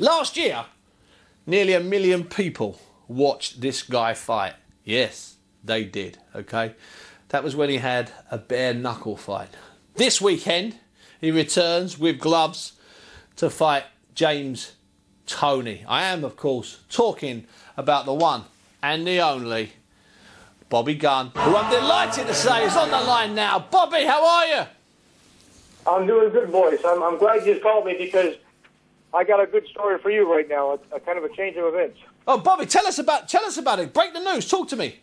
Last year, nearly 1 million people watched this guy fight. Yes, they did, okay? That was when he had a bare knuckle fight. This weekend, he returns with gloves to fight James Toney. I am, of course, talking about the one and the only Bobby Gunn, who I'm delighted to say is on the line now. Bobby, how are you? I'm doing good, boys. I'm glad you called me because I got a good story for you right now. A kind of a change of events. Oh, Bobby, tell us about it. Break the news. Talk to me.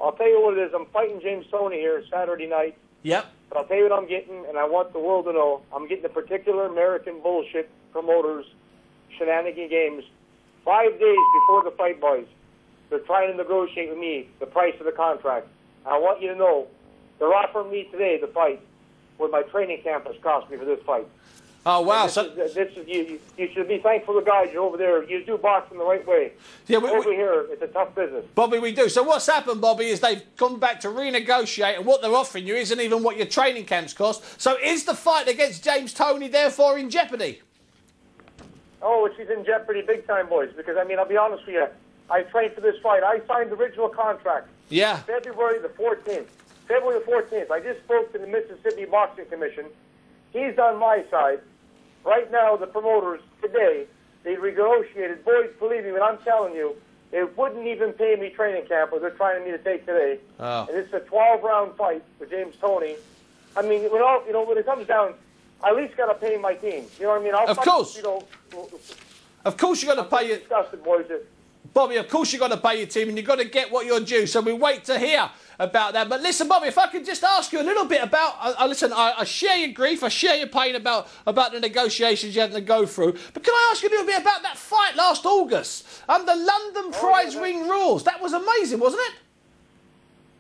I'll tell you what it is. I'm fighting James Toney here Saturday night. Yep. But I'll tell you what I'm getting, and I want the world to know. I'm getting the particular American bullshit promoters, shenanigan games. 5 days before the fight, boys, they're trying to negotiate with me the price of the contract. I want you to know, they're offering me today the fight what my training camp has cost me for this fight. Oh, wow. You should be thankful to guys you're over there. You do boxing the right way. Yeah, over here, it's a tough business. Bobby, we do. So what's happened, Bobby, is they've gone back to renegotiate, and what they're offering you isn't even what your training camps cost. So is the fight against James Toney therefore in jeopardy? Oh, she's in jeopardy big time, boys, because, I mean, I'll be honest with you. I trained for this fight. I signed the original contract. Yeah. February the 14th. February the 14th. I just spoke to the Mississippi Boxing Commission. He's on my side. Right now, the promoters, today, they renegotiated. Boys, believe me when I'm telling you, they wouldn't even pay me training camp, what they're trying me to take today. Oh. And it's a 12-round fight with James Toney. I mean, when it comes down, I at least got to pay my team. You know what I mean? Of course. Of course you got to pay your... Disgusted, boys. Bobby, of course you've got to pay your team and you've got to get what you're due. So we wait to hear about that. But listen, Bobby, if I could just ask you a little bit about... listen, I share your grief, I share your pain about the negotiations you had to go through. But can I ask you a little bit about that fight last August? The London Prize Ring Rules. That was amazing, wasn't it?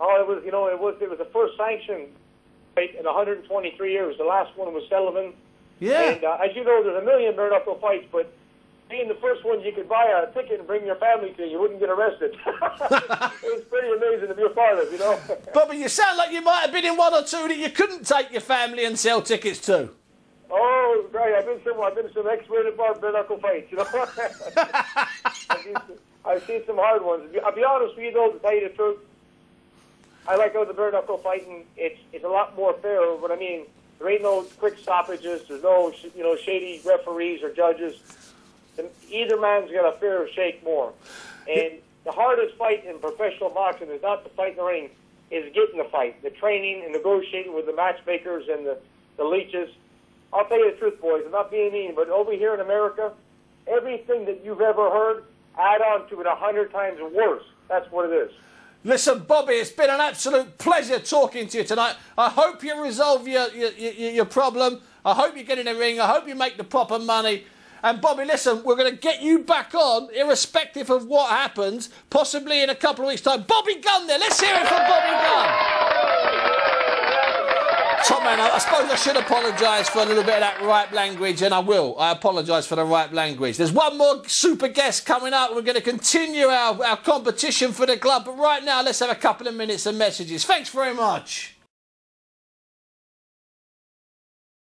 Oh, it was, it was the first sanctioned fight in 123 years. The last one was Sullivan. Yeah. And as you know, there's a million bare-knuckle fights, but being the first one, you could buy a ticket and bring your family to you wouldn't get arrested. It was pretty amazing to be a part of, you know. Bobby, you sound like you might have been in one or two that you couldn't take your family and sell tickets to. Oh, right. I've been to some X-rated bare-knuckle fights, you know. I've seen some hard ones. I'll be honest with you, though, to tell you the truth. I like how the bare-knuckle fighting, it's a lot more fair, but I mean, there ain't no quick stoppages, there's no, shady referees or judges. Either man's got a fair shake more. And the hardest fight in professional boxing is not the fight in the ring, is getting the fight. The training and negotiating with the matchmakers and the leeches. I'll tell you the truth, boys, I'm not being mean, but over here in America, everything that you've ever heard, add on to it 100 times worse. That's what it is. Listen, Bobby, it's been an absolute pleasure talking to you tonight. I hope you resolve your problem. I hope you get in the ring. I hope you make the proper money. And Bobby, listen, we're going to get you back on, irrespective of what happens, possibly in a couple of weeks' time. Bobby Gunn there. Let's hear it from Bobby Gunn. Top man, I suppose I should apologise for a little bit of that right language, and I will. I apologise for the right language. There's one more super guest coming up. We're going to continue our competition for the club. But right now, let's have a couple of minutes of messages. Thanks very much.